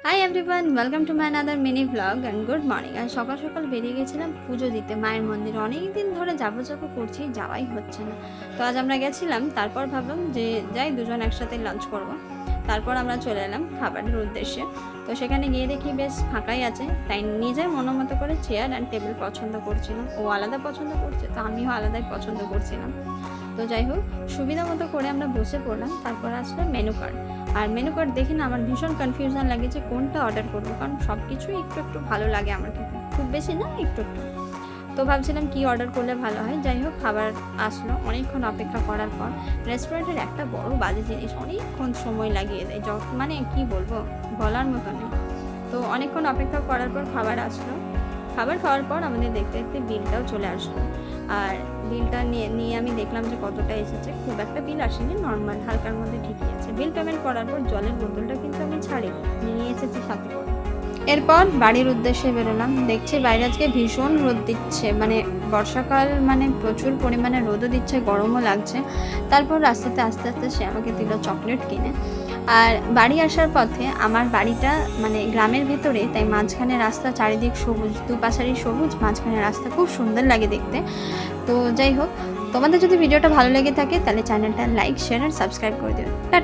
High everyone, welcome to my another mini blog and good morning. আর সকাল সকাল বেরিয়ে গেছিলাম পুজো দিতে মায়ের মন্দিরে। অনেক দিন ধরে যাবো করছি, যাওয়াই হচ্ছে না। তো আজ আমরা গেছিলাম, তারপর ভাবলাম যে যাই দুজন একসাথে লাঞ্চ করব। তারপর আমরা চলে এলাম খাবারের উদ্দেশ্যে। তো সেখানে গিয়ে দেখি বেশ ফাঁকাই আছে, তাই নিজের মতো করে চেয়ার অ্যান্ড টেবিল পছন্দ করছিলাম। ও আলাদা পছন্দ করছে, তো আমিও আলাদাই পছন্দ করছিলাম। তো যাই হোক, সুবিধা মতো করে আমরা বসে পড়লাম। তারপর আসলো মেনু কার্ড। আর মেনু কার্ড দেখে না আমার ভীষণ কনফিউশন লাগে যে কোনটা অর্ডার করবো, কারণ সব কিছুই একটু একটু ভালো লাগে আমার খেতে, খুব বেশি না, একটু একটু। তো ভাবছিলাম কি অর্ডার করলে ভালো হয়। যাই হোক, খাবার আসলো অনেকক্ষণ অপেক্ষা করার পর। রেস্টুরেন্টের একটা বড় বাজে জিনিস, অনেকক্ষণ সময় লাগিয়ে দেয়, মানে কি বলবো, বলার মতো নেই। তো অনেকক্ষণ অপেক্ষা করার পর খাবার আসলো। খাবার খাওয়ার পর আমাদের দেখতে দেখতে বিলটাও চলে আসলো। আর বিলটা নিয়ে আমি দেখলাম যে কতটা এসেছে। খুব একটা বিল আসেনি, নর্মাল হালকার মধ্যে ঠিকই আছে। বিল পেমেন্ট করার পর জলের বোতলটা কিন্তু আমি ছাড়িনি, নিয়ে এসেছি সাথে করে। এরপর বাড়ির উদ্দেশ্যে বেরোলাম। দেখছি বাইরে আজকে ভীষণ রোদ দিচ্ছে, মানে বর্ষাকাল, মানে প্রচুর পরিমাণে রোদও দিচ্ছে, গরমও লাগছে। তারপর রাস্তাতে আস্তে আস্তে সে আমাকে দিল চকলেট কিনে। আর বাড়ি আসার পথে, আমার বাড়িটা মানে গ্রামের ভেতরে, তাই মাঝখানে রাস্তা, চারিদিক সবুজ, দুপাশারই সবুজ, মাঝখানে রাস্তা, খুব সুন্দর লাগে দেখতে। তো যাই হোক, তোমাদের যদি ভিডিওটা ভালো লেগে থাকে তাহলে চ্যানেলটা লাইক, শেয়ার আর সাবস্ক্রাইব করে দিও। টাটা।